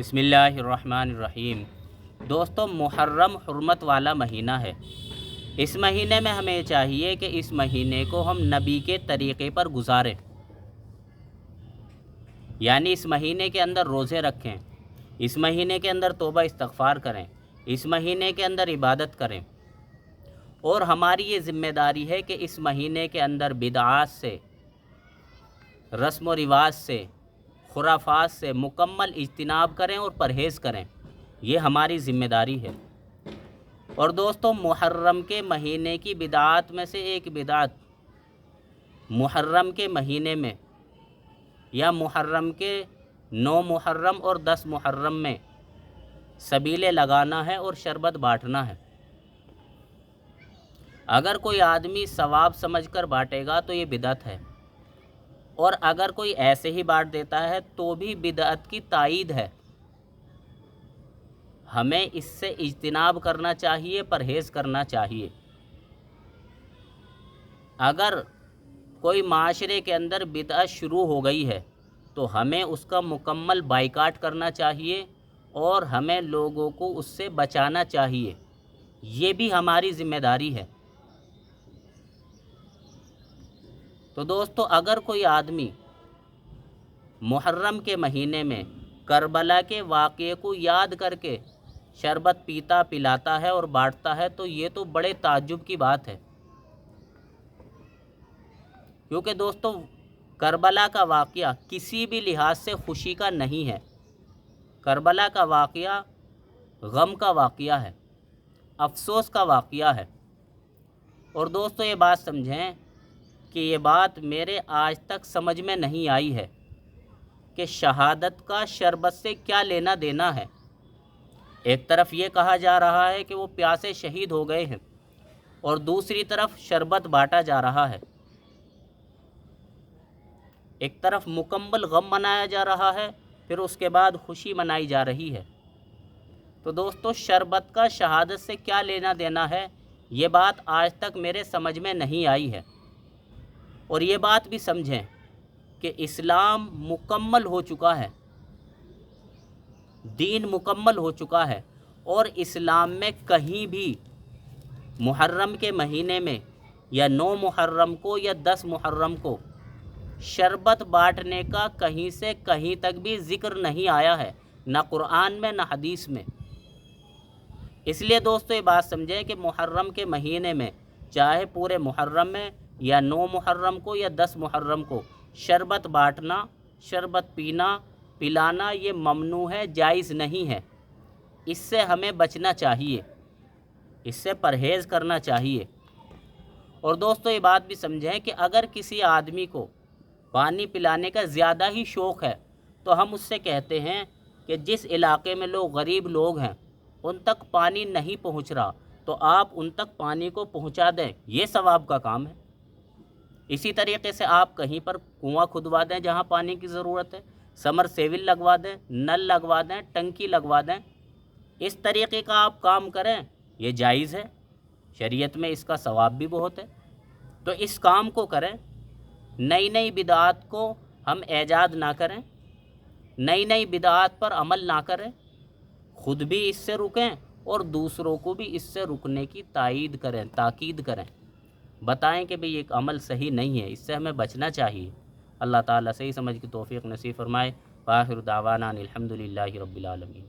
بسم اللہ الرحمن الرحیم۔ دوستو، محرم حرمت والا مہینہ ہے۔ اس مہینے میں ہمیں چاہیے کہ اس مہینے کو ہم نبی کے طریقے پر گزاریں، یعنی اس مہینے کے اندر روزے رکھیں، اس مہینے کے اندر توبہ استغفار کریں، اس مہینے کے اندر عبادت کریں۔ اور ہماری یہ ذمہ داری ہے کہ اس مہینے کے اندر بدعات سے، رسم و رواج سے، خرافات سے مکمل اجتناب کریں اور پرہیز کریں۔ یہ ہماری ذمہ داری ہے۔ اور دوستو، محرم کے مہینے کی بدعات میں سے ایک بدعت محرم کے مہینے میں یا محرم کے 9 محرم اور 10 محرم میں سبیلے لگانا ہے اور شربت بانٹنا ہے۔ اگر کوئی آدمی ثواب سمجھ کر بانٹے گا تو یہ بدعت ہے، اور اگر کوئی ایسے ہی بانٹ دیتا ہے تو بھی بدعت کی تائید ہے۔ ہمیں اس سے اجتناب کرنا چاہیے، پرہیز کرنا چاہیے۔ اگر کوئی معاشرے کے اندر بدعت شروع ہو گئی ہے تو ہمیں اس کا مکمل بائیکاٹ کرنا چاہیے اور ہمیں لوگوں کو اس سے بچانا چاہیے۔ یہ بھی ہماری ذمہ داری ہے۔ تو دوستو، اگر کوئی آدمی محرم کے مہینے میں کربلا کے واقعے کو یاد کر کے شربت پیتا پلاتا ہے اور بانٹتا ہے تو یہ تو بڑے تعجب کی بات ہے، کیونکہ دوستو، کربلا کا واقعہ کسی بھی لحاظ سے خوشی کا نہیں ہے۔ کربلا کا واقعہ غم کا واقعہ ہے، افسوس کا واقعہ ہے۔ اور دوستو، یہ بات سمجھیں کہ یہ بات میرے آج تک سمجھ میں نہیں آئی ہے کہ شہادت کا شربت سے کیا لینا دینا ہے۔ ایک طرف یہ کہا جا رہا ہے کہ وہ پیاسے شہید ہو گئے ہیں، اور دوسری طرف شربت بانٹا جا رہا ہے۔ ایک طرف مکمل غم منایا جا رہا ہے، پھر اس کے بعد خوشی منائی جا رہی ہے۔ تو دوستو، شربت کا شہادت سے کیا لینا دینا ہے، یہ بات آج تک میرے سمجھ میں نہیں آئی ہے۔ اور یہ بات بھی سمجھیں کہ اسلام مکمل ہو چکا ہے، دین مکمل ہو چکا ہے، اور اسلام میں کہیں بھی محرم کے مہینے میں یا 9 محرم کو یا 10 محرم کو شربت بانٹنے کا کہیں سے کہیں تک بھی ذکر نہیں آیا ہے، نہ قرآن میں نہ حدیث میں۔ اس لیے دوستو، یہ بات سمجھیں کہ محرم کے مہینے میں چاہے پورے محرم میں یا 9 محرم کو یا 10 محرم کو شربت بانٹنا، شربت پینا پلانا یہ ممنوع ہے، جائز نہیں ہے۔ اس سے ہمیں بچنا چاہیے، اس سے پرہیز کرنا چاہیے۔ اور دوستو، یہ بات بھی سمجھیں کہ اگر کسی آدمی کو پانی پلانے کا زیادہ ہی شوق ہے تو ہم اس سے کہتے ہیں کہ جس علاقے میں غریب لوگ ہیں ان تک پانی نہیں پہنچ رہا تو آپ ان تک پانی کو پہنچا دیں، یہ ثواب کا کام ہے۔ اسی طریقے سے آپ کہیں پر کنواں کھدوا دیں جہاں پانی کی ضرورت ہے، سمر سیول لگوا دیں، نل لگوا دیں، ٹنکی لگوا دیں۔ اس طریقے کا آپ کام کریں، یہ جائز ہے، شریعت میں اس کا ثواب بھی بہت ہے۔ تو اس کام کو کریں، نئی نئی بدعات کو ہم ایجاد نہ کریں، نئی نئی بدعات پر عمل نہ کریں، خود بھی اس سے رکیں اور دوسروں کو بھی اس سے رکنے کی تائید کریں، تاکید کریں، بتائیں کہ بھئی ایک عمل صحیح نہیں ہے، اس سے ہمیں بچنا چاہیے۔ اللہ تعالیٰ صحیح سمجھ کی توفیق نصیب فرمائے۔ وآخر دعوانا ان الحمد للہ رب العالمین۔